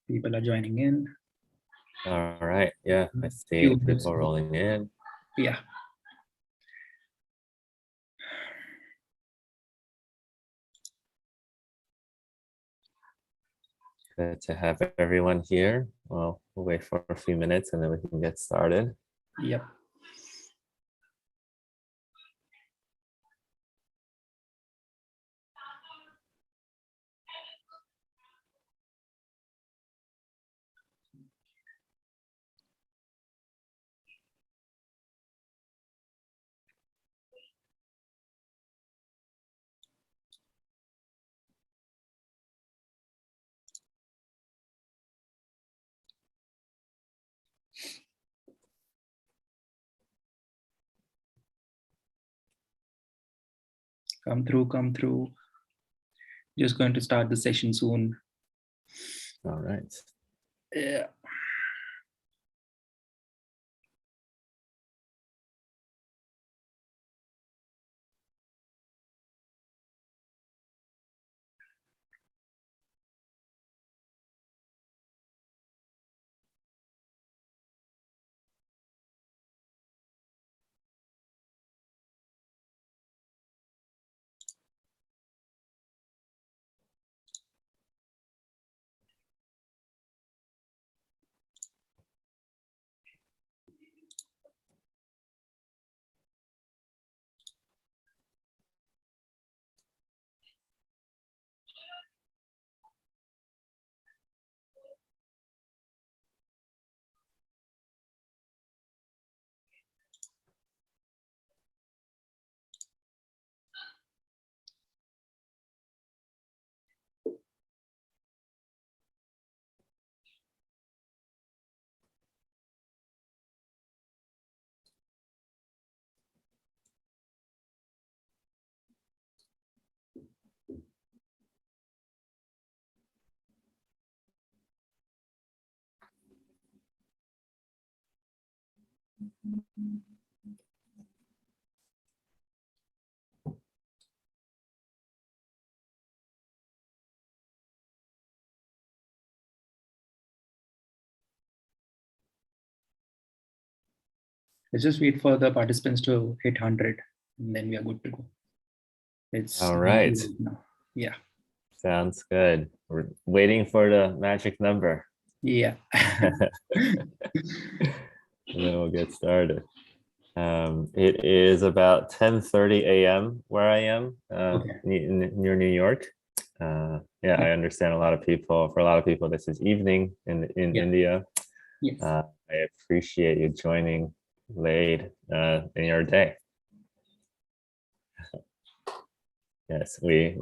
People are joining in. All right. Yeah, I see Few people minutes. rolling in. Yeah. Good to have everyone here. Well, we'll wait for a few minutes and then we can get started. Yep. Come through, come through. Just going to start the session soon. All right. Yeah. Let's just wait for the participants to hit 100 and then we are good to go. It's All right. now. Yeah. Sounds good. We're waiting for the magic number. Yeah. And then we'll get started. It is about 10:30 a.m. where I am, Okay. near New York. Yeah, I understand for a lot of people, this is evening in Yeah. India. Yes. I appreciate you joining late in your day. Yes, we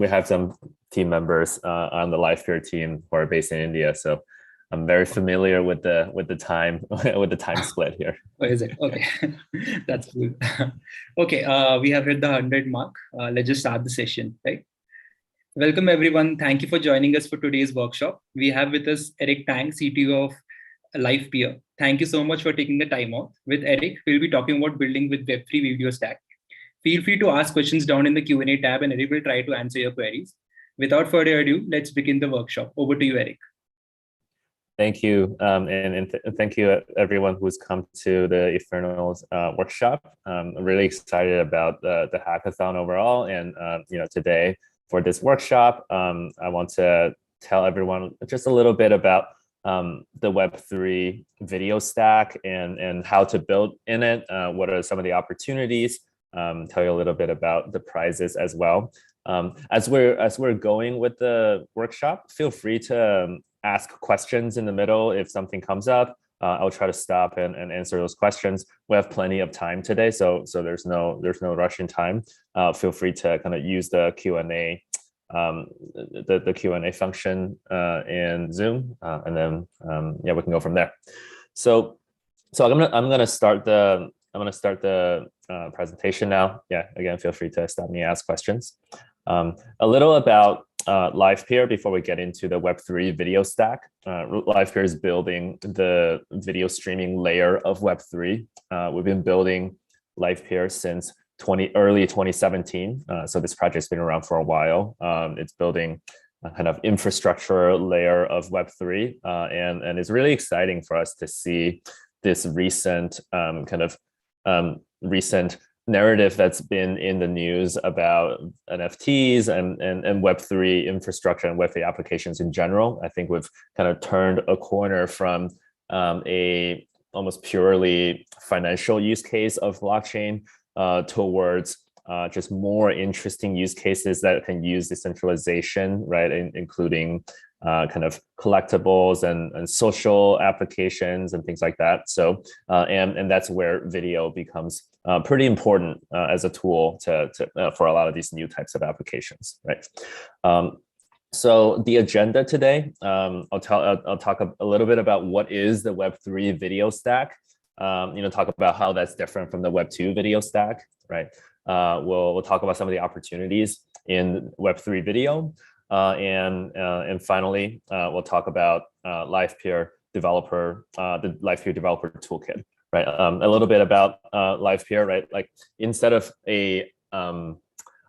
have some team members on the Livepeer team who are based in India, so I'm very familiar with the time with the time split here. Oh, is it? Okay. That's cool. Okay, we have hit the 100 mark. Let's just start the session, right? Welcome, everyone. Thank you for joining us for today's workshop. We have with us Eric Tang, CTO of Livepeer. Thank you so much for taking the time out. With Eric, we'll be talking about building with Web3 video stack. Feel free to ask questions down in the Q&A tab and Eric will try to answer your queries. Without further ado, let's begin the workshop. Over to you, Eric. Thank you, and thank you everyone who's come to the Eternals workshop. I'm really excited about the hackathon overall, and today for this workshop, I want to tell everyone just a little bit about the Web3 video stack and how to build in it. What are some of the opportunities? Tell you a little bit about the prizes as well. As we're going with the workshop, feel free to ask questions in the middle if something comes up. I'll try to stop and answer those questions. We have plenty of time today, so there's no rush in time. Feel free to kind of use the Q&A the Q&A function in Zoom, and then yeah, we can go from there. So I'm gonna start the presentation now. Yeah, again, feel free to stop me and ask questions. A little about Livepeer before we get into the Web3 video stack. Livepeer is building the video streaming layer of Web3. We've been building Livepeer since early 2017. So this project's been around for a while. It's building kind of infrastructure layer of Web3, and it's really exciting for us to see this recent recent narrative that's been in the news about NFTs and Web3 infrastructure and Web3 applications in general. I think we've kind of turned a corner from a almost purely financial use case of blockchain towards just more interesting use cases that can use decentralization, right? Including kind of collectibles and social applications and things like that. So, and that's where video becomes pretty important as a tool for a lot of these new types of applications, right? So the agenda today, I'll talk a little bit about what is the Web3 video stack. Talk about how that's different from the Web2 video stack, right? We'll talk about some of the opportunities in Web3 video, and finally we'll talk about Livepeer developer, the Livepeer developer toolkit, right? A little bit about Livepeer, right? Like instead of a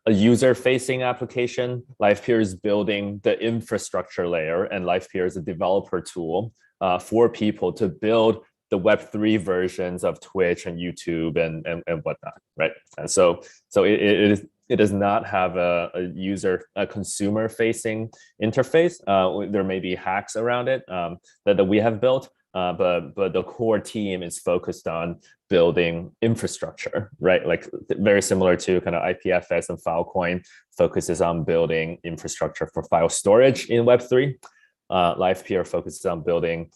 user-facing application, Livepeer is building the infrastructure layer, and Livepeer is a developer tool for people to build the Web3 versions of Twitch and YouTube and whatnot, right? And so it does not have a consumer-facing interface. There may be hacks around it that we have built, but the core team is focused on building infrastructure, right? Like very similar to kind of IPFS and Filecoin focuses on building infrastructure for file storage in Web3. Livepeer focuses on building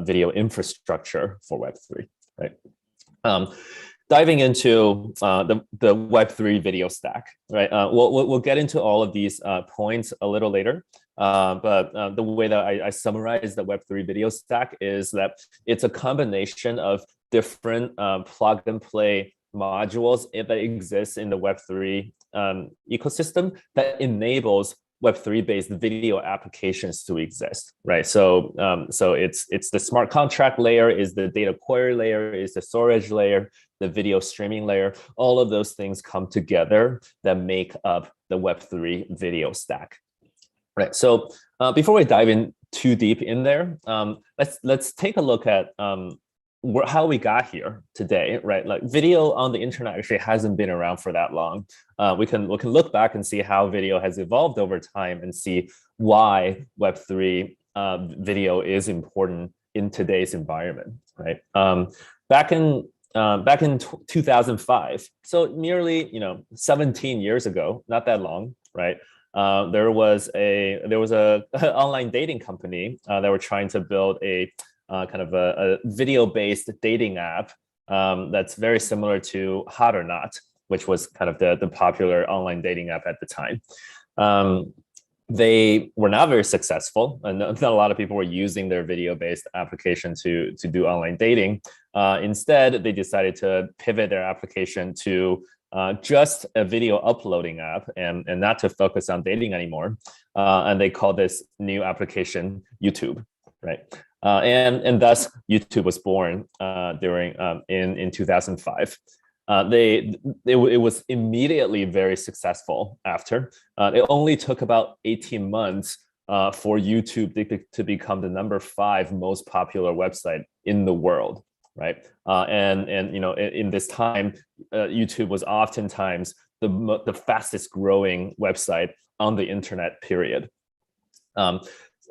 video infrastructure for Web3, right? Diving into the Web3 video stack, right? We'll get into all of these points a little later, but the way that I summarize the Web3 video stack is that it's a combination of different plug and play modules that exist in the Web3 ecosystem that enables Web3 based video applications to exist, right? So it's the smart contract layer, is the data query layer, is the storage layer, the video streaming layer. All of those things come together that make up the Web3 video stack, right? So before we dive in too deep in there, let's take a look at how we got here today, right? Like video on the internet actually hasn't been around for that long. We can look back and see how video has evolved over time and see why Web3 video is important in today's environment, right? Back in 2005, so nearly 17 years ago, not that long, right? There was a online dating company that were trying to build a kind of a video-based dating app that's very similar to Hot or Not, which was kind of the popular online dating app at the time. They were not very successful, and not a lot of people were using their video-based application to do online dating. Instead, they decided to pivot their application to just a video uploading app and not to focus on dating anymore. And they called this new application YouTube, right? And thus YouTube was born in 2005. It was immediately very successful after. It only took about 18 months for YouTube to become the #5 most popular website in the world, right? And in this time, YouTube was oftentimes the fastest growing website on the internet, period.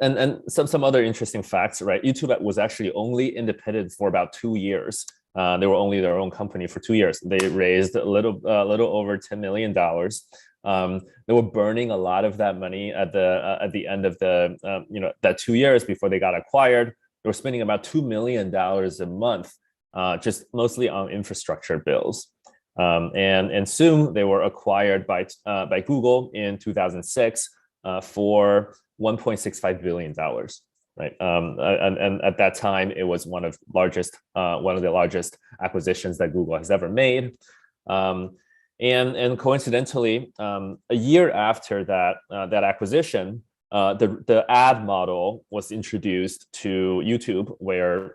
And some other interesting facts, right? YouTube was actually only independent for about 2 years. They were only their own company for 2 years. They raised a little over $10 million. They were burning a lot of that money at the end of that 2 years before they got acquired. They were spending about $2 million a month, just mostly on infrastructure bills. And soon they were acquired by Google in 2006 for $1.65 billion, right? And at that time, it was one of the largest acquisitions that Google has ever made. And coincidentally, a year after that acquisition, the ad model was introduced to YouTube, where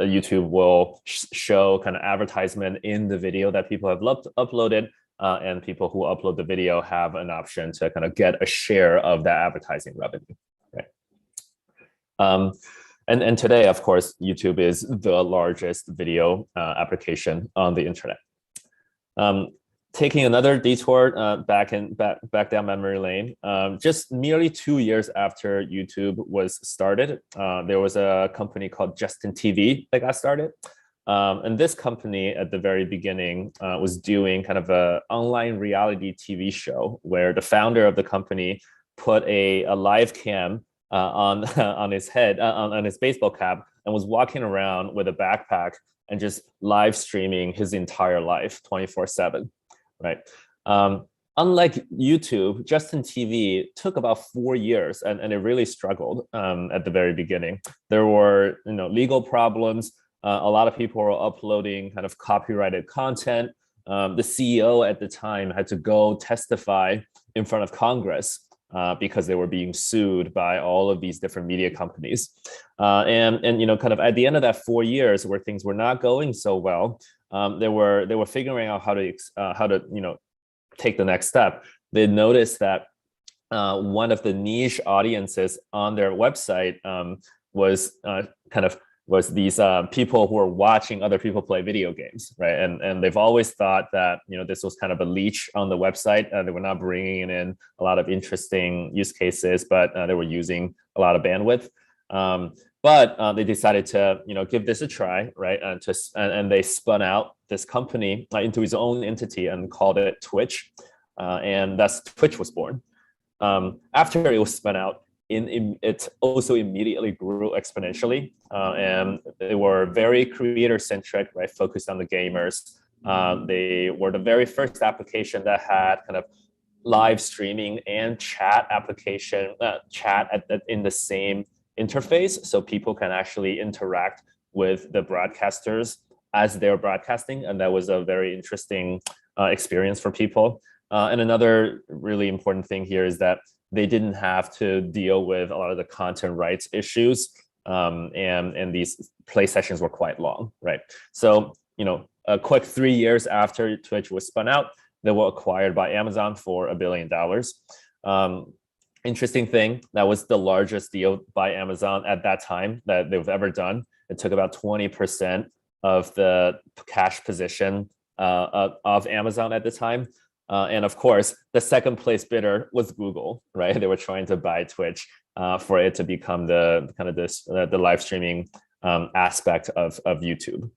YouTube will show kind of advertisement in the video that people have uploaded, and people who upload the video have an option to kind of get a share of that advertising revenue, right? And today, of course, YouTube is the largest video application on the internet. Taking another detour back down memory lane, just nearly 2 years after YouTube was started, there was a company called Justin TV that got started. And this company at the very beginning was doing kind of an online reality TV show where the founder of the company put a live cam on his head, on his baseball cap, and was walking around with a backpack and just live streaming his entire life 24/7, right? Unlike YouTube, Justin TV took about 4 years, and it really struggled at the very beginning. There were legal problems. A lot of people were uploading kind of copyrighted content. The CEO at the time had to go testify in front of Congress because they were being sued by all of these different media companies. And kind of at the end of that 4 years where things were not going so well, they were figuring out how to take the next step. They noticed that one of the niche audiences on their website was these people who are watching other people play video games, right? And they've always thought that this was kind of a leech on the website. They were not bringing in a lot of interesting use cases, but they were using a lot of bandwidth. But they decided to give this a try, right? And they spun out this company into its own entity and called it Twitch, and thus Twitch was born. After it was spun out, it also immediately grew exponentially, and they were very creator-centric, right? Focused on the gamers. They were the very first application that had kind of live streaming and chat application, in the same interface, so people can actually interact with the broadcasters as they're broadcasting, and that was a very interesting experience for people. And another really important thing here is that they didn't have to deal with a lot of the content rights issues, and these play sessions were quite long, right? So, a quick 3 years after Twitch was spun out, they were acquired by Amazon for $1 billion. Interesting thing, that was the largest deal by Amazon at that time that they've ever done. It took about 20% of the cash position of Amazon at the time. And of course, the second place bidder was Google, right? They were trying to buy Twitch for it to become the kind of the live streaming aspect of YouTube.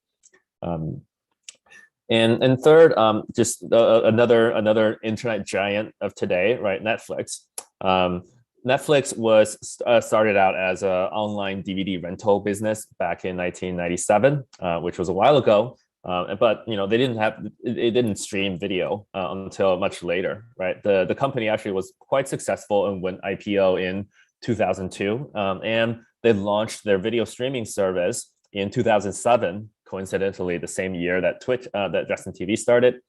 And third, just another internet giant of today, right? Netflix. Netflix was started out as an online DVD rental business back in 1997, which was a while ago. But it didn't stream video until much later, right? The company actually was quite successful and went IPO in 2002, and they launched their video streaming service in 2007, coincidentally the same year that that Justin TV started.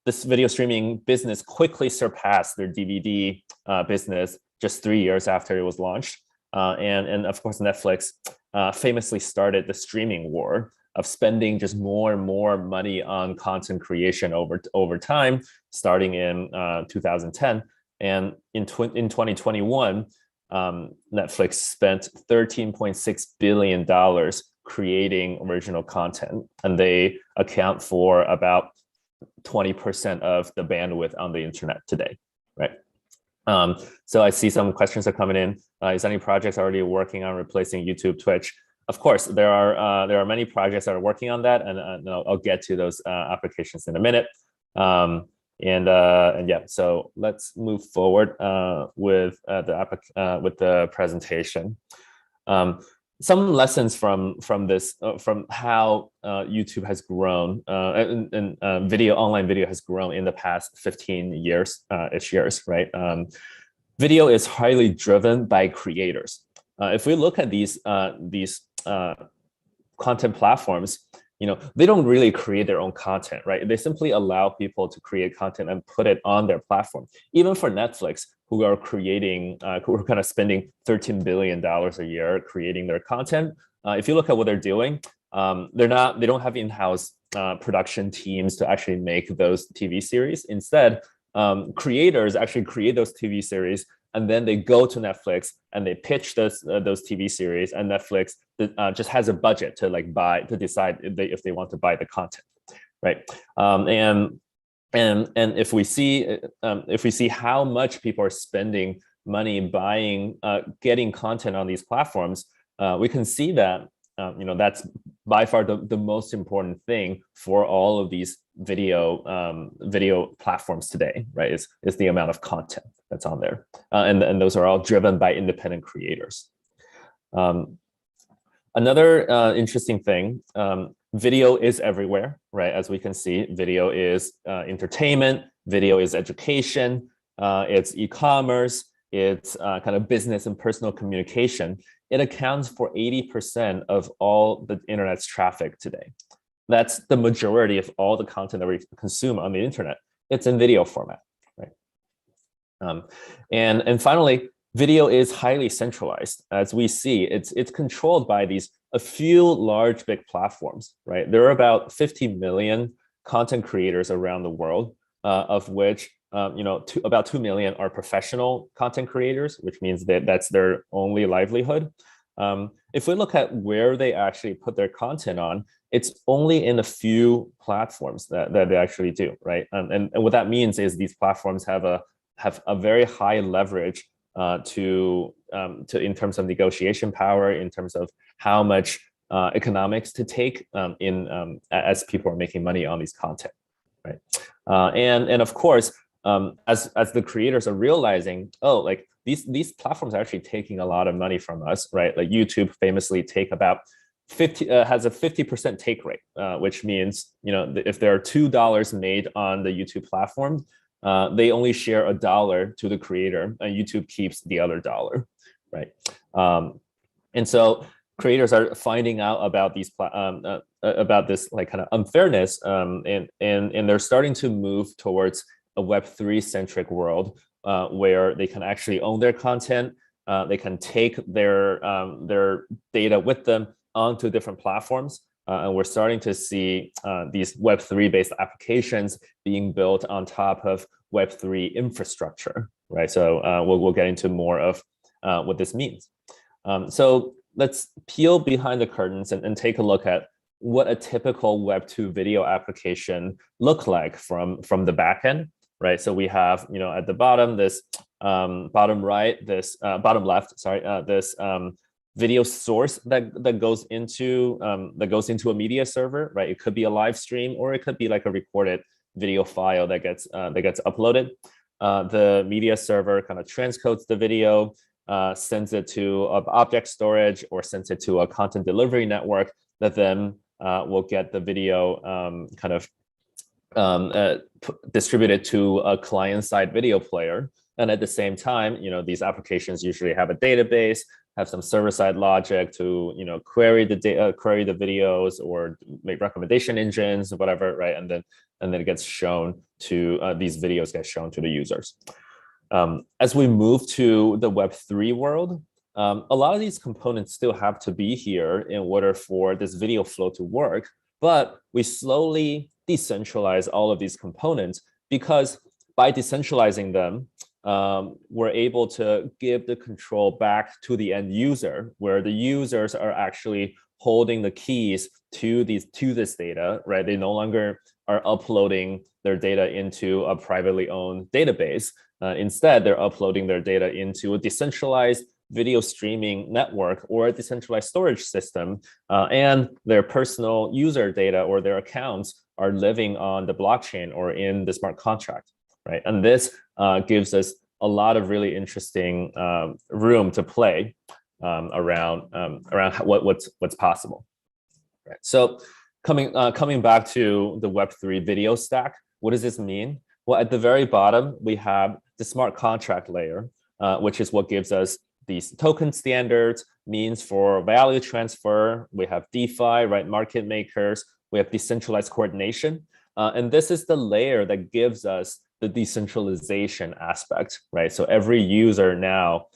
This video streaming business quickly surpassed their DVD business just 3 years after it was launched, and of course Netflix famously started the streaming war of spending just more and more money on content creation over time, starting in 2010. And in 2021, Netflix spent $13.6 billion creating original content, and they account for about 20% of the bandwidth on the internet today, right? So I see some questions are coming in. Is any projects already working on replacing YouTube, Twitch? Of course, there are many projects that are working on that, and I'll get to those applications in a minute. And yeah, so let's move forward with the presentation. Some lessons from this, from how YouTube has grown, and online video has grown in the past 15 years, right? Video is highly driven by creators. If we look at these content platforms, they don't really create their own content, right? They simply allow people to create content and put it on their platform. Even for Netflix, who are spending $13 billion a year creating their content, if you look at what they're doing, they don't have in-house production teams to actually make those TV series. Instead, creators actually create those TV series, and then they go to Netflix and they pitch those TV series, and Netflix just has a budget to decide if they want to buy the content, right? And if we see how much people are spending money buying getting content on these platforms, we can see that that's by far the most important thing for all of these video platforms today, right? Is the amount of content that's on there, and those are all driven by independent creators. Another interesting thing, video is everywhere, right? As we can see, video is entertainment, video is education, it's e-commerce, it's kind of business and personal communication. It accounts for 80% of all the internet's traffic today. That's the majority of all the content that we consume on the internet. It's in video format, right? And finally, video is highly centralized. As we see, it's controlled by a few large big platforms, right? There are about 50 million content creators around the world, of which about 2 million are professional content creators, which means that that's their only livelihood. If we look at where they actually put their content on, it's only in a few platforms that they actually do, right? And what that means is these platforms have a very high leverage in terms of negotiation power, in terms of how much economics to take as people are making money on these content, right? And of course, as the creators are realizing, oh, like these platforms are actually taking a lot of money from us, right? Like YouTube famously has a 50% take rate, which means, if there are $2 made on the YouTube platform, they only share $1 to the creator, and YouTube keeps the other $1, right? And so creators are finding out about about this like kind of unfairness, and they're starting to move towards a Web3 centric world, where they can actually own their content. They can take their data with them onto different platforms. And we're starting to see these Web3 based applications being built on top of Web3 infrastructure, right? So we'll get into more of what this means. So let's peel behind the curtains and take a look at what a typical Web2 video application look like from the backend, right? So we have, at the bottom, this bottom left, this video source that goes into a media server, right? It could be a live stream, or it could be like a recorded video file that gets uploaded. The media server kind of transcodes the video, sends it to object storage, or sends it to a content delivery network that then will get the video distributed to a client-side video player. And at the same time, these applications usually have a database, have some server-side logic to query the videos or make recommendation engines or whatever, right? And then it gets shown to these videos get shown to the users. As we move to the Web3 world, a lot of these components still have to be here in order for this video flow to work, but we slowly decentralize all of these components, because by decentralizing them, we're able to give the control back to the end user, where the users are actually holding the keys to this data, right? They no longer are uploading their data into a privately owned database. Instead, they're uploading their data into a decentralized video streaming network or a decentralized storage system, and their personal user data or their accounts are living on the blockchain or in the smart contract, right? And this gives us a lot of really interesting room to play around what's possible. Right. So coming back to the Web3 video stack, what does this mean? Well, at the very bottom, we have the smart contract layer, which is what gives us these token standards, means for value transfer. We have DeFi, right? Market makers. We have decentralized coordination. And this is the layer that gives us the decentralization aspect, right? So every user now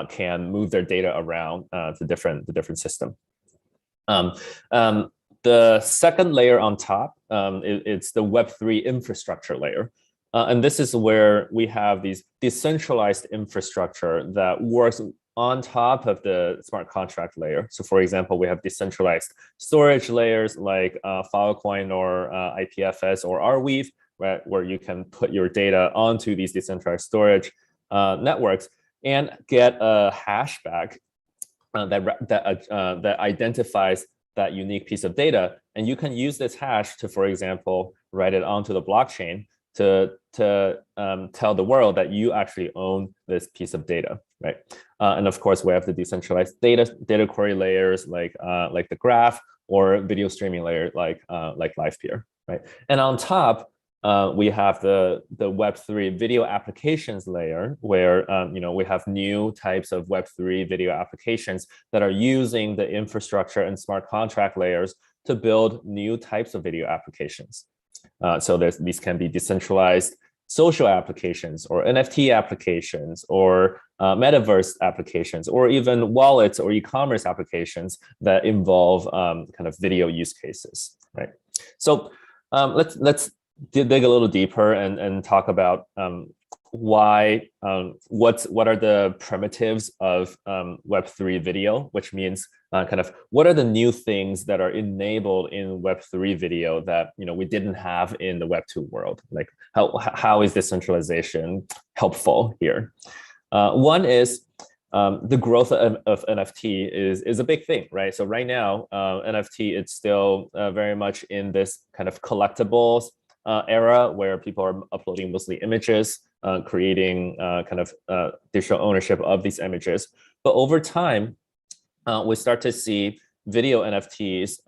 can move their data around the different system. The second layer on top, it's the Web3 infrastructure layer. And this is where we have these decentralized infrastructure that works on top of the smart contract layer. So for example, we have decentralized storage layers like Filecoin or IPFS or Arweave, right, where you can put your data onto these decentralized storage networks and get a hash back that identifies that unique piece of data. And you can use this hash to, for example, write it onto the blockchain to tell the world that you actually own this piece of data, right? And of course, we have the decentralized data query layers like the graph, or video streaming layer like Livepeer, right? And on top, we have the Web3 video applications layer, where we have new types of Web3 video applications that are using the infrastructure and smart contract layers to build new types of video applications. So these can be decentralized social applications, or NFT applications, or metaverse applications, or even wallets or e-commerce applications that involve kind of video use cases, right? So let's dig a little deeper and talk about what are the primitives of Web3 video, which means kind of what are the new things that are enabled in Web3 video that we didn't have in the Web2 world? Like how is decentralization helpful here? One is the growth of NFT is a big thing, right? So right now, NFT, it's still very much in this kind of collectibles era where people are uploading mostly images, creating kind of digital ownership of these images. But over time, we start to see video NFTs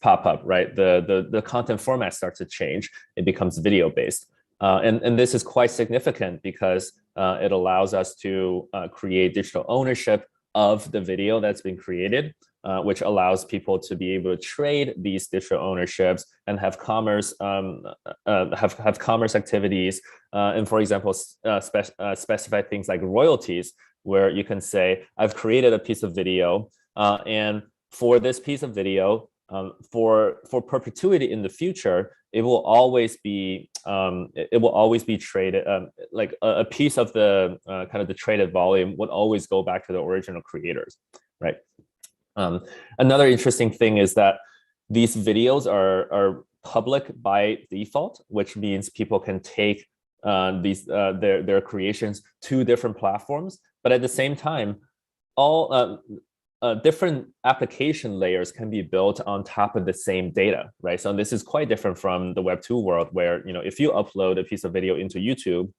pop up, right? The content format starts to change. It becomes video based. And this is quite significant because it allows us to create digital ownership of the video that's been created, which allows people to be able to trade these digital ownerships and have commerce have commerce activities, and for example, specify things like royalties, where you can say, I've created a piece of video, and for this piece of video, for perpetuity in the future, it will always be traded, like a piece of the kind of the traded volume would always go back to the original creators, right? Another interesting thing is that these videos are public by default, which means people can take their creations to different platforms, but at the same time, all different application layers can be built on top of the same data, right? So this is quite different from the Web2 world, where if you upload a piece of video into YouTube,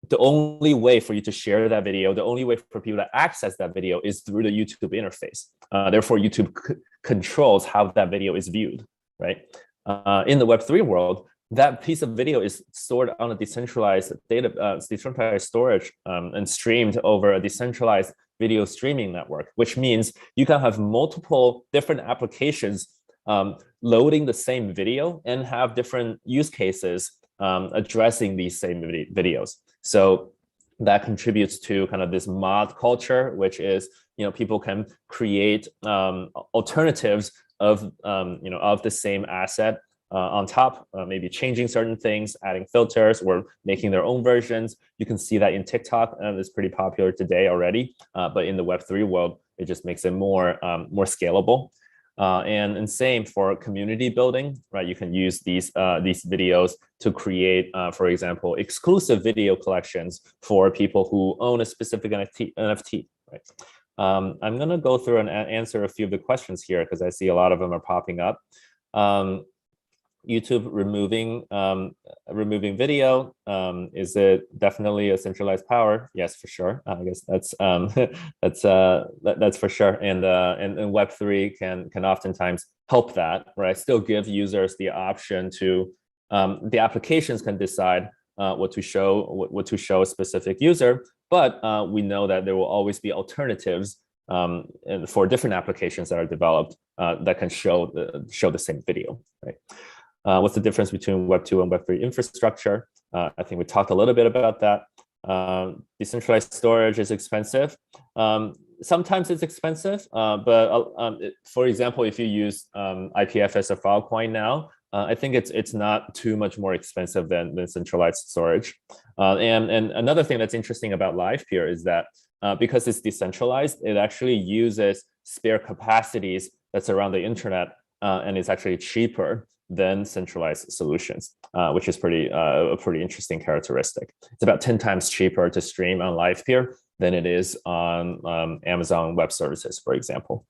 the only way for you to share that video, the only way for people to access that video is through the YouTube interface. Therefore, YouTube controls how that video is viewed, right? In the Web3 world, that piece of video is stored on a decentralized decentralized storage and streamed over a decentralized video streaming network, which means you can have multiple different applications loading the same video and have different use cases addressing these same videos. So that contributes to kind of this mod culture, which is people can create alternatives of of the same asset on top, maybe changing certain things, adding filters, or making their own versions. You can see that in TikTok, and it's pretty popular today already. But in the Web3 world, it just makes it more scalable. And same for community building, right? You can use these videos to create, for example, exclusive video collections for people who own a specific NFT, right? I'm going to go through and answer a few of the questions here because I see a lot of them are popping up. YouTube removing video, is it definitely a centralized power? Yes, for sure. I guess that's that's for sure. And Web3 can oftentimes help that, right? Still give users the option to the applications can decide what to show a specific user, but we know that there will always be alternatives for different applications that are developed that can show the same video, right? What's the difference between Web2 and Web3 infrastructure? I think we talked a little bit about that. Decentralized storage is expensive. sometimes it's expensive, but for example, if you use IPFS or Filecoin now, I think it's not too much more expensive than centralized storage. And another thing that's interesting about Livepeer is that because it's decentralized, it actually uses spare capacities that's around the internet, and it's actually cheaper than centralized solutions, which is a pretty interesting characteristic. It's about 10 times cheaper to stream on Livepeer than it is on Amazon Web Services, for example.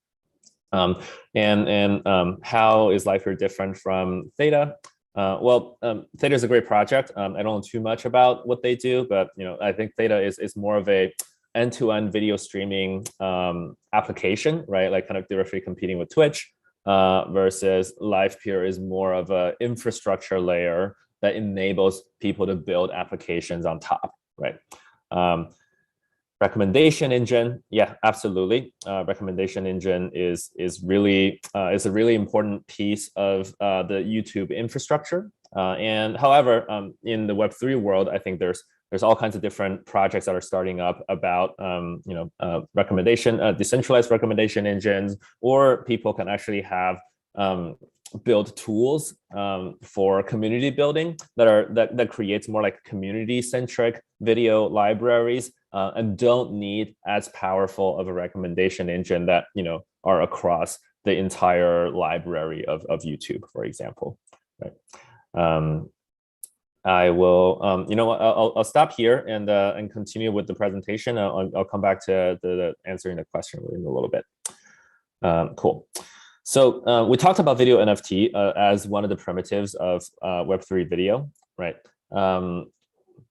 How is Livepeer different from Theta? Theta is a great project. I don't know too much about what they do, but I think Theta is more of a end-to-end video streaming application, right? Like kind of directly competing with Twitch, versus Livepeer is more of an infrastructure layer that enables people to build applications on top, right? Recommendation engine, yeah, absolutely. Recommendation engine is a really important piece of the YouTube infrastructure. And however, in the Web3 world, I think there's all kinds of different projects that are starting up about decentralized recommendation engines, or people can actually have build tools for community building that creates more like community-centric video libraries, and don't need as powerful of a recommendation engine that are across the entire library of YouTube, for example. Right. I will, I'll stop here and continue with the presentation. I'll come back to the answering the question in a little bit. Cool. So we talked about video NFT as one of the primitives of Web3 video, right?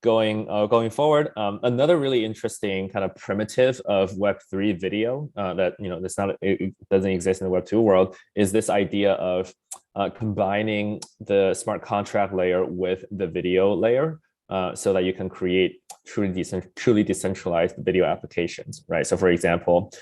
Going forward, another really interesting kind of primitive of Web3 video that it doesn't exist in the Web2 world is this idea of combining the smart contract layer with the video layer, so that you can create truly decentralized video applications, right? So for example,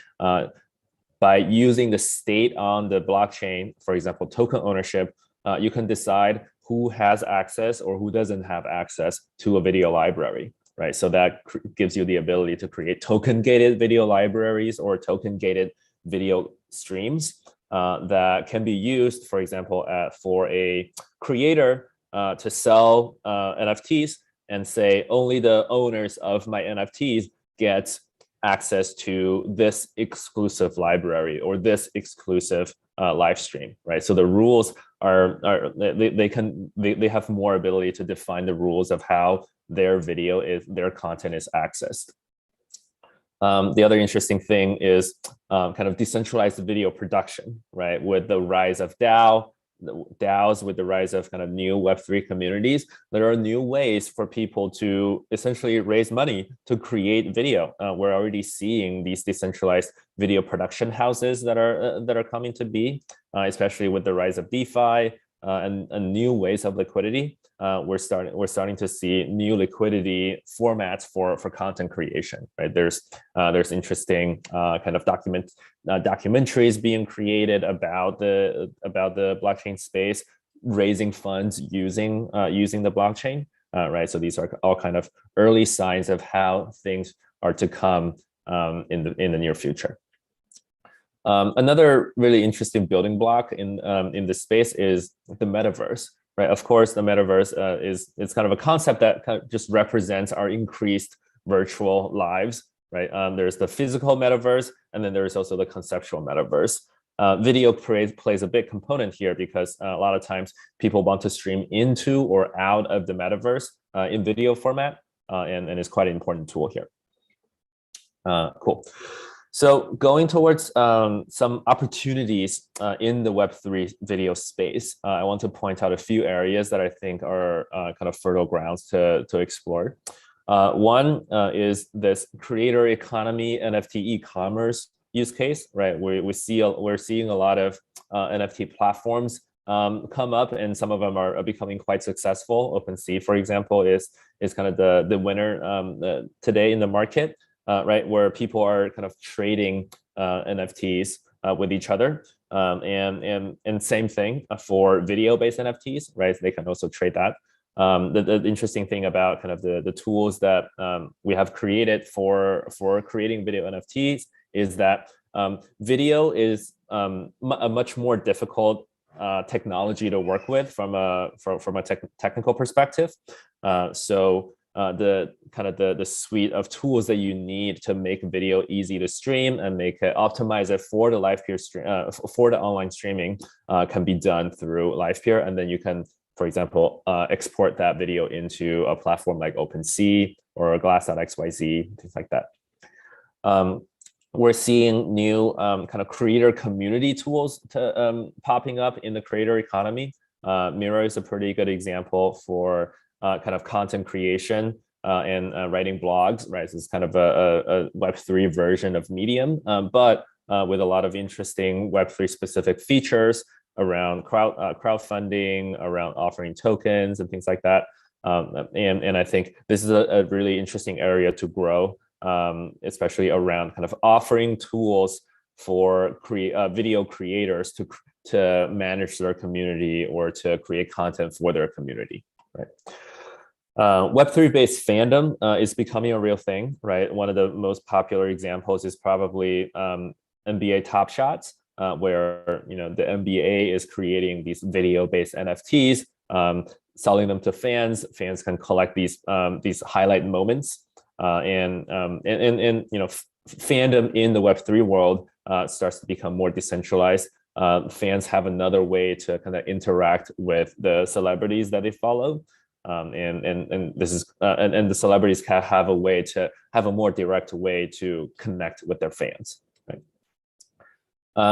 by using the state on the blockchain, for example, token ownership, you can decide who has access or who doesn't have access to a video library, right? So that gives you the ability to create token-gated video libraries or token-gated video streams that can be used, for example, for a creator to sell NFTs and say only the owners of my NFTs get access to this exclusive library or this exclusive live stream, right? So the rules they have more ability to define the rules of how their content is accessed. The other interesting thing is kind of decentralized video production, right? With the rise of DAOs, with the rise of kind of new Web3 communities, there are new ways for people to essentially raise money to create video. We're already seeing these decentralized video production houses that are coming to be, especially with the rise of DeFi and new ways of liquidity. We're starting to see new liquidity formats for content creation, right? There's interesting kind of documentaries being created about the blockchain space, raising funds using the blockchain, right? So these are all kind of early signs of how things are to come in the near future. Another really interesting building block in this space is the metaverse, right? Of course, the metaverse it's kind of a concept that kind of just represents our increased virtual lives, right? There's the physical metaverse, and then there's also the conceptual metaverse. Video plays a big component here because a lot of times people want to stream into or out of the metaverse in video format, and it's quite an important tool here. Cool. So going towards some opportunities in the Web3 video space, I want to point out a few areas that I think are kind of fertile grounds to explore. One is this creator economy NFT e-commerce use case, right? We're seeing a lot of NFT platforms come up, and some of them are becoming quite successful. OpenSea, for example, is kind of the winner today in the market. Right, where people are kind of trading NFTs with each other, and same thing for video-based NFTs, right? They can also trade that. The interesting thing about kind of the tools that we have created for creating video NFTs is that video is a much more difficult technology to work with from a technical perspective. So the suite of tools that you need to make video easy to stream and optimize it for the Livepeer stream for the online streaming can be done through Livepeer, and then you can, for example, export that video into a platform like OpenSea or Glass.xyz, things like that. We're seeing new kind of creator community tools popping up in the creator economy. Miro is a pretty good example for kind of content creation and writing blogs, right? So it's kind of a Web3 version of Medium, but with a lot of interesting Web3 specific features around crowdfunding, around offering tokens and things like that. And I think this is a really interesting area to grow, especially around kind of offering tools for video creators to manage their community or to create content for their community, right? Web3 based fandom is becoming a real thing, right? One of the most popular examples is probably NBA Top Shots, where the NBA is creating these video based NFTs, selling them to fans. Fans can collect these highlight moments, and fandom in the Web3 world starts to become more decentralized. Fans have another way to kind of interact with the celebrities that they follow. And this is and the celebrities can have a more direct way to connect with their fans. Right?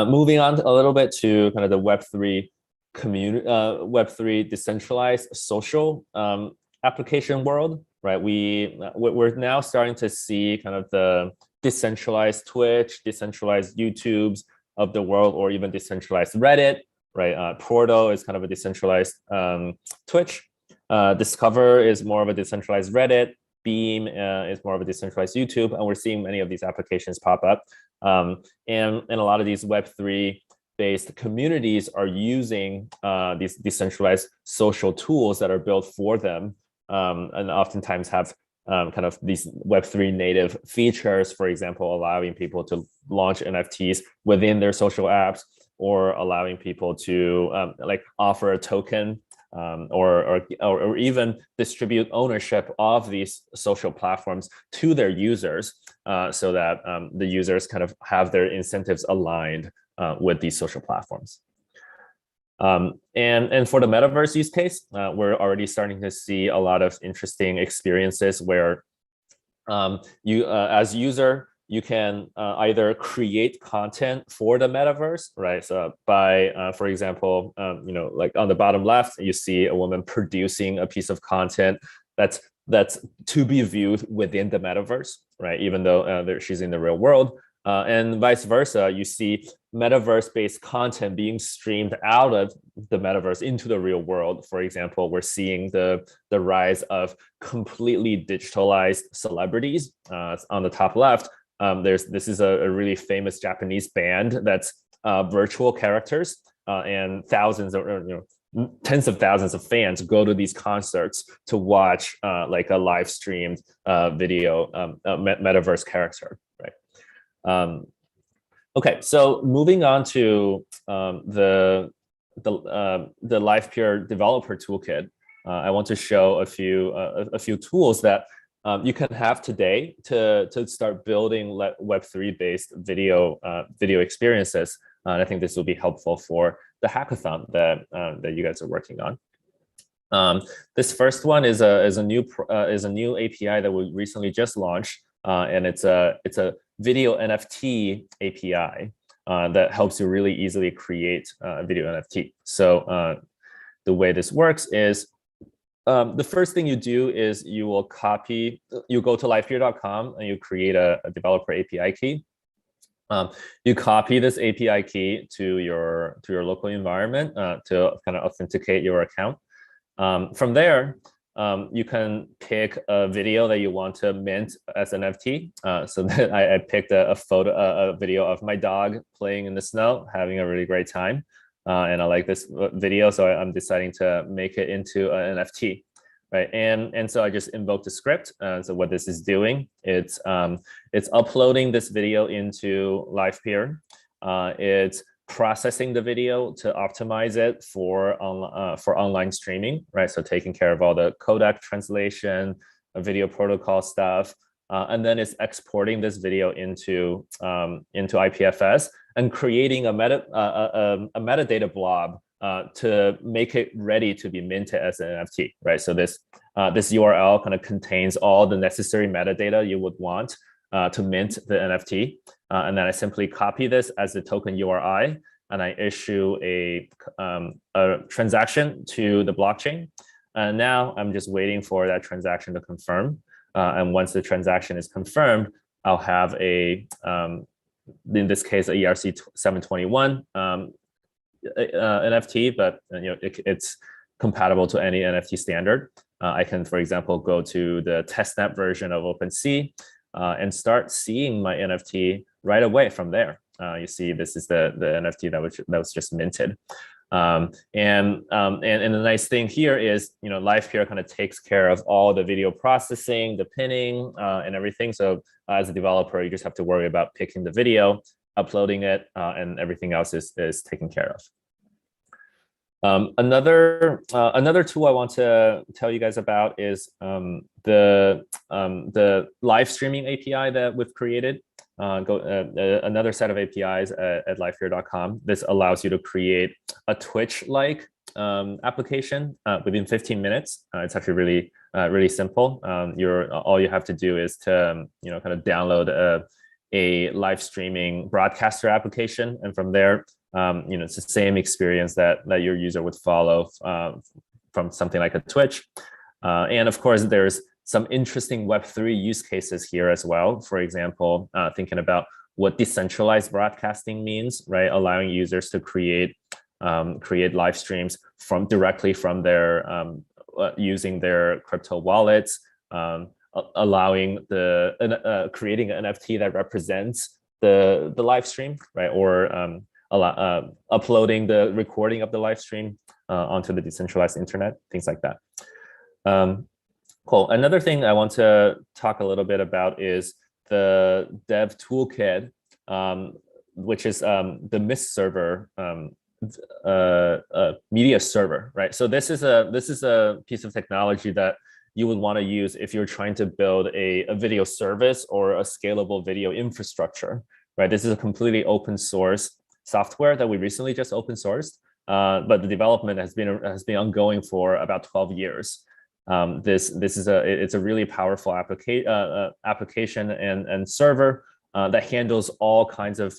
Moving on a little bit to kind of the Web3 community, Web3 decentralized social application world. Right? We're now starting to see kind of the decentralized Twitch, decentralized YouTubes of the world, or even decentralized Reddit. Right? Portal is kind of a decentralized Twitch. Discover is more of a decentralized Reddit. Beam is more of a decentralized YouTube, and we're seeing many of these applications pop up. And a lot of these Web3 based communities are using these decentralized social tools that are built for them, and oftentimes have kind of these Web3 native features, for example, allowing people to launch NFTs within their social apps, or allowing people to like offer a token, or even distribute ownership of these social platforms to their users, so that the users kind of have their incentives aligned with these social platforms. And for the metaverse use case, we're already starting to see a lot of interesting experiences where you, as user, you can either create content for the metaverse, right? So by, for example, like on the bottom left, you see a woman producing a piece of content that's to be viewed within the metaverse, right? Even though she's in the real world. And vice versa, you see metaverse-based content being streamed out of the metaverse into the real world. For example, we're seeing the rise of completely digitalized celebrities. On the top left, this is a really famous Japanese band that's virtual characters, and thousands or tens of thousands of fans go to these concerts to watch like a live streamed video metaverse character, right? Okay, so moving on to the Livepeer Developer Toolkit, I want to show a few tools that you can have today to start building Web3 based video experiences. And I think this will be helpful for the hackathon that you guys are working on. This first one is a new API that we recently just launched, and it's a video NFT API that helps you really easily create a video NFT. So the way this works is, the first thing you do is you go to livepeer.com and you create a developer API key. You copy this API key to your local environment to kind of authenticate your account. From there, you can pick a video that you want to mint as an NFT. So that I picked a video of my dog playing in the snow, having a really great time. And I like this video, so I'm deciding to make it into an NFT. right? And so I just invoked a script. So what this is doing, it's uploading this video into Livepeer. It's processing the video to optimize it for online streaming, right? So taking care of all the codec translation, video protocol stuff, and then it's exporting this video into IPFS and creating a metadata blob to make it ready to be minted as an NFT, right? So this URL kind of contains all the necessary metadata you would want to mint the NFT. And then I simply copy this as the token URI, and I issue a transaction to the blockchain. And now I'm just waiting for that transaction to confirm. And once the transaction is confirmed, I'll have in this case, a ERC 721 NFT, but it's compatible to any NFT standard. I can, for example, go to the testnet version of OpenSea and start seeing my NFT right away from there. You see, this is the NFT that was just minted. And the nice thing here is, Livepeer kind of takes care of all the video processing, the pinning, and everything. So as a developer, you just have to worry about picking the video, uploading it, and everything else is taken care of. Another tool I want to tell you guys about is the live streaming API that we've created. Another set of APIs at livepeer.com. This allows you to create a Twitch-like application within 15 minutes. It's actually really simple. All you have to do is to kind of download a live streaming broadcaster application, and from there, it's the same experience that your user would follow from something like a Twitch. And of course, there's some interesting Web3 use cases here as well. For example, thinking about what decentralized broadcasting means, right? Allowing users to create live streams directly from their using their crypto wallets, allowing creating an NFT that represents the live stream, right? Or uploading the recording of the live stream onto the decentralized internet, things like that. Cool. Another thing I want to talk a little bit about is the Dev Toolkit, which is the MistServer media server, right? So this is a piece of technology that you would want to use if you're trying to build a video service or a scalable video infrastructure, right? This is a completely open source software that we recently just open sourced, but the development has been ongoing for about 12 years. It's a really powerful application and server that handles all kinds of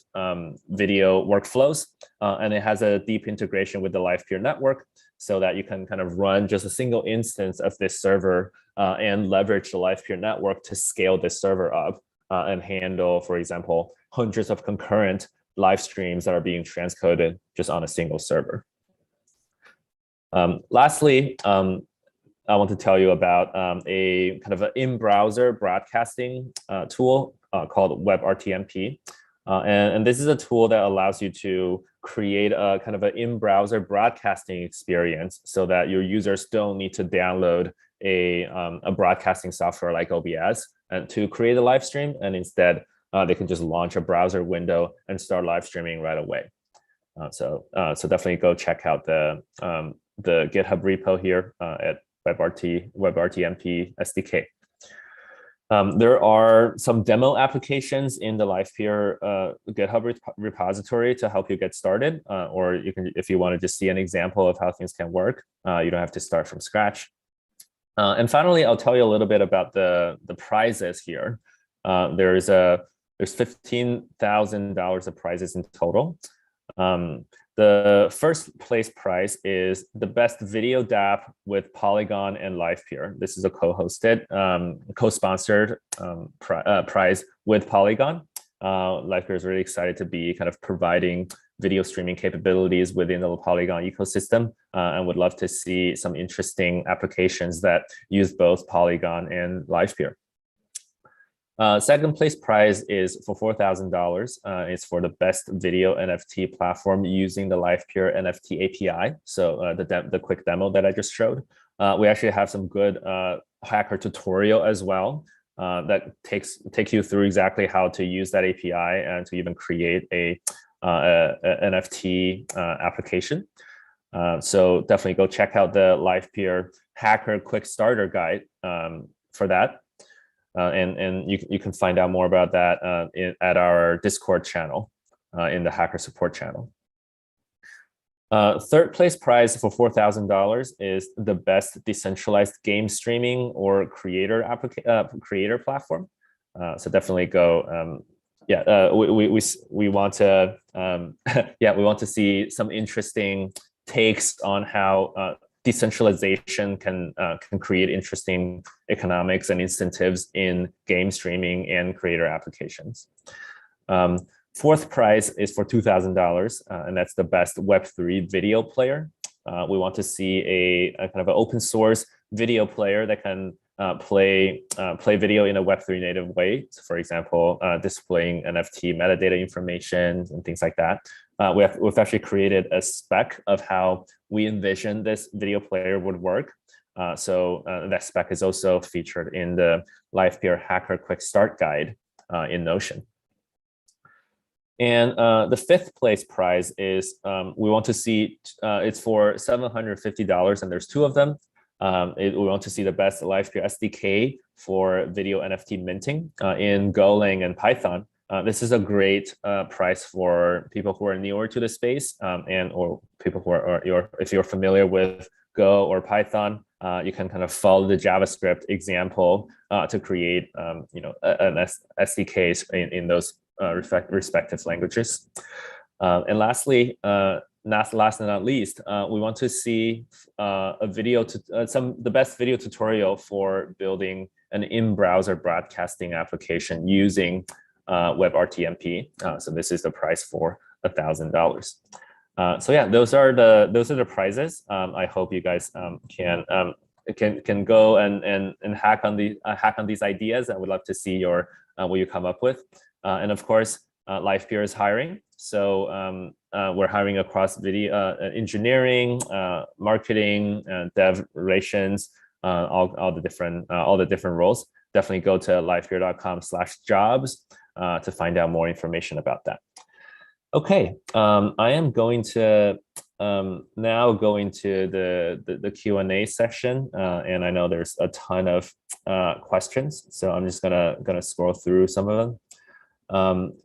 video workflows, and it has a deep integration with the Livepeer network, so that you can kind of run just a single instance of this server and leverage the Livepeer network to scale this server up and handle, for example, hundreds of concurrent live streams that are being transcoded just on a single server. Lastly, I want to tell you about a kind of an in-browser broadcasting tool called webrtmp. And this is a tool that allows you to create a kind of an in-browser broadcasting experience so that your users don't need to download a broadcasting software like OBS and to create a live stream, and instead they can just launch a browser window and start live streaming right away. So definitely go check out the GitHub repo here at webrtmp SDK. There are some demo applications in the Livepeer GitHub repository to help you get started, or you can, if you want to just see an example of how things can work, you don't have to start from scratch. And finally, I'll tell you a little bit about the prizes here. There's $15,000 of prizes in total. The first place prize is the best video dApp with Polygon and Livepeer. This is a co-hosted, co-sponsored prize with Polygon. Livepeer is really excited to be kind of providing video streaming capabilities within the Polygon ecosystem, and would love to see some interesting applications that use both Polygon and Livepeer. Second place prize is for $4,000. It's for the best video NFT platform using the Livepeer NFT API. So the quick demo that I just showed. We actually have some good hacker tutorial as well that take you through exactly how to use that API and to even create a NFT application. So definitely go check out the Livepeer Hacker Quick Starter Guide for that. And you can find out more about that at our Discord channel in the hacker support channel. Third place prize for $4,000 is the best decentralized game streaming or creator platform. So definitely go. We want to we want to see some interesting takes on how decentralization can create interesting economics and incentives in game streaming and creator applications. Fourth prize is for $2,000, and that's the best Web3 video player. We want to see a kind of an open source video player that can play video in a Web3 native way. So for example, displaying NFT metadata information and things like that. We've actually created a spec of how we envision this video player would work. So that spec is also featured in the Livepeer Hacker Quick Start Guide in Notion. And the fifth place prize is we want to see, it's for $750 and there's two of them. We want to see the best Livepeer SDK for video NFT minting in Golang and Python. This is a great prize for people who are newer to the space or people who if you're familiar with Go or Python, you can kind of follow the JavaScript example to create an SDKs in those respective languages. And lastly, last and not least, we want to see a video the best video tutorial for building an in-browser broadcasting application using webrtmp. So this is the price for $1,000. So yeah, those are the prizes. I hope you guys can go and hack on these ideas. I would love to see what you come up with. And of course, Livepeer is hiring. So we're hiring across video engineering, marketing, dev relations, all the different roles. Definitely go to livepeer.com/jobs to find out more information about that. Okay, I am going to now go into the Q&A section, and I know there's a ton of questions, so I'm just gonna scroll through some of them.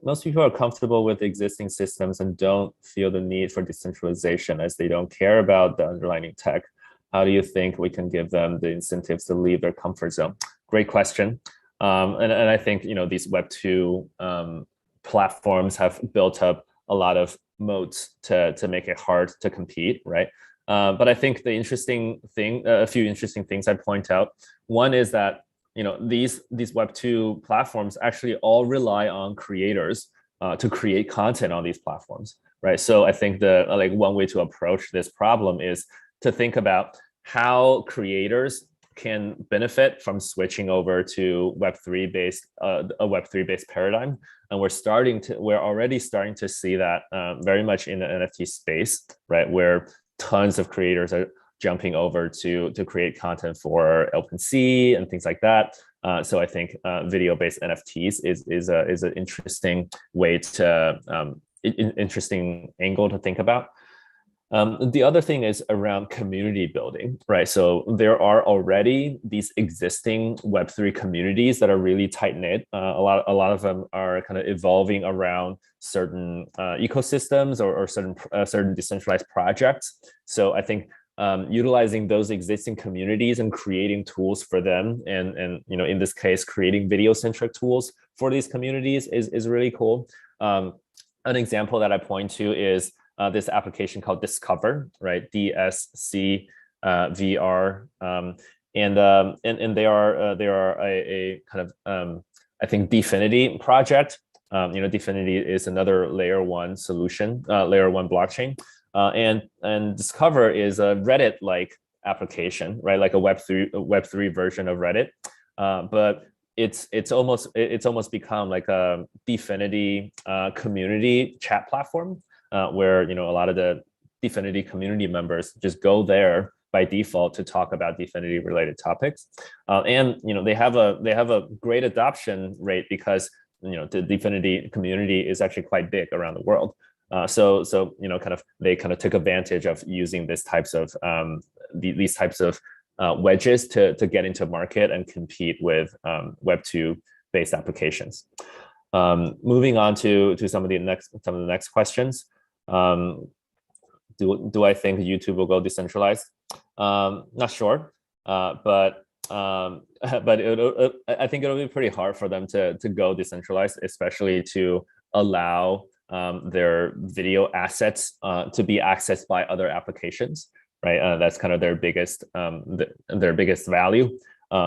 Most people are comfortable with existing systems and don't feel the need for decentralization as they don't care about the underlying tech. How do you think we can give them the incentives to leave their comfort zone? Great question. And I think these Web2 platforms have built up a lot of moats to make it hard to compete, right? But I think a few interesting things I'd point out. One is that these Web2 platforms actually all rely on creators to create content on these platforms, right? So I think one way to approach this problem is to think about how creators can benefit from switching over to Web3 based a Web3 based paradigm, and we're already starting to see that very much in the NFT space, right? Where tons of creators are jumping over to create content for OpenSea and things like that. So I think video-based NFTs is an interesting way interesting angle to think about. The other thing is around community building, right? So there are already these existing Web3 communities that are really tight knit. A lot of them are kind of evolving around certain ecosystems or certain decentralized projects. So I think utilizing those existing communities and creating tools for them, and in this case, creating video-centric tools for these communities is really cool. An example that I point to is this application called Discover, right? DSCVR, and they are a kind of I think Dfinity project. Dfinity is another layer 1 solution, layer 1 blockchain, and Discover is a Reddit-like application, right? Like a Web3 version of Reddit, but it's almost become like a Dfinity community chat platform. Where a lot of the Dfinity community members just go there by default to talk about DFINITY related topics. And they have a great adoption rate because the DFINITY community is actually quite big around the world. So they kind of took advantage of using these types of wedges to get into market and compete with Web2 based applications. Moving on to some of the next questions. Do I think YouTube will go decentralized? Not sure, but I think it'll be pretty hard for them to go decentralized, especially to allow their video assets to be accessed by other applications, right? That's kind of their biggest value.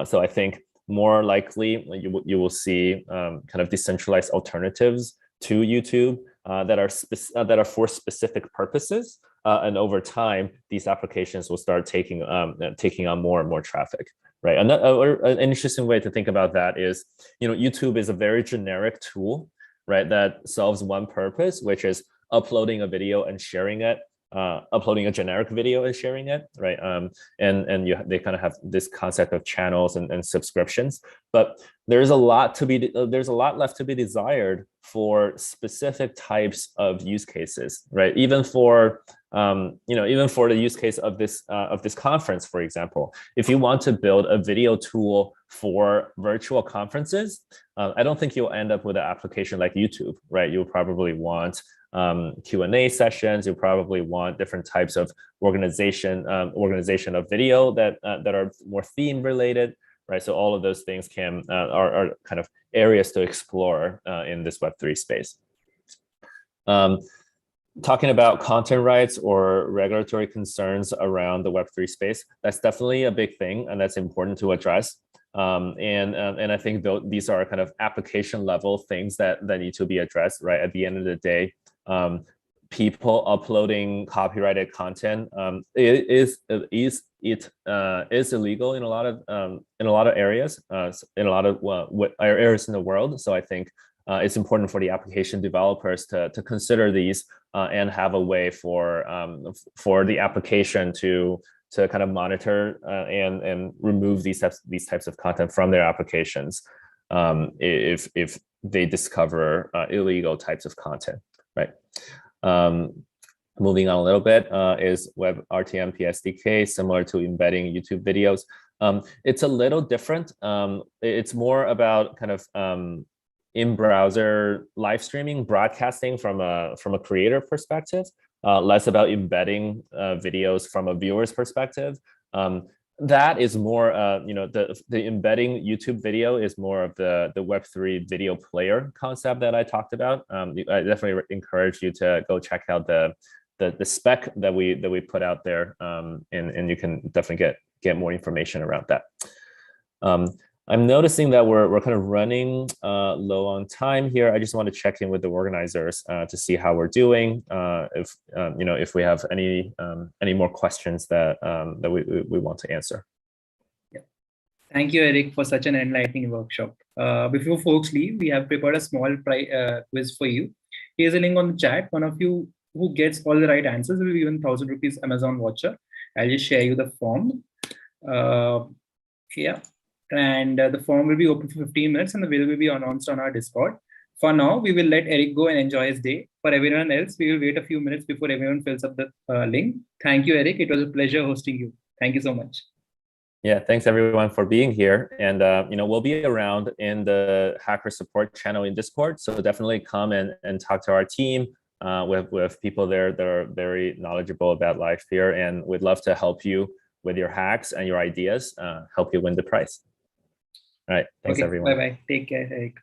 So I think more likely you will see kind of decentralized alternatives to YouTube that are for specific purposes, and over time these applications will start taking on more and more traffic, right? And an interesting way to think about that is, YouTube is a very generic tool, right, that solves one purpose, which is uploading a video and sharing it, uploading a generic video and sharing it, right? They kind of have this concept of channels and subscriptions, but there's a lot left to be desired for specific types of use cases, right? Even for the use case of this conference, for example, if you want to build a video tool for virtual conferences, I don't think you'll end up with an application like YouTube, right? You'll probably want Q&A sessions. You probably want different types of organization of video that are more theme related, right? So all of those things are kind of areas to explore in this Web3 space. Talking about content rights or regulatory concerns around the Web3 space, that's definitely a big thing, and that's important to address. And I think these are kind of application level things that need to be addressed, right? At the end of the day, people uploading copyrighted content is illegal in a lot of areas, in a lot of areas in the world. So I think it's important for the application developers to consider these and have a way for the application to kind of monitor and remove these types of content from their applications if they discover illegal types of content, right? Moving on a little bit is webrtmp SDK, similar to embedding YouTube videos. It's a little different. It's more about kind of in-browser live streaming, broadcasting from a creator perspective, less about embedding videos from a viewer's perspective. That is more, the embedding YouTube video is more of the Web3 video player concept that I talked about. I definitely encourage you to go check out the spec that we put out there, and you can definitely get more information around that. I'm noticing that we're kind of running low on time here. I just want to check in with the organizers to see how we're doing. If we have any more questions that we want to answer. Yeah. Thank you, Eric, for such an enlightening workshop. Before folks leave, we have prepared a small quiz for you. Here's a link on the chat. One of you who gets all the right answers will be given 1,000 rupees Amazon voucher. I'll just share you the form. Yeah. And the form will be open for 15 minutes and the video will be announced on our Discord. For now, we will let Eric go and enjoy his day. For everyone else, we will wait a few minutes before everyone fills up the link. Thank you, Eric. It was a pleasure hosting you. Thank you so much. Yeah, thanks everyone for being here. And we'll be around in the hacker support channel in Discord. So definitely come and talk to our team. With people there that are very knowledgeable about Livepeer, and we'd love to help you with your hacks and your ideas, help you win the prize. All right. Thanks, everyone. Bye-bye. Take care, Eric.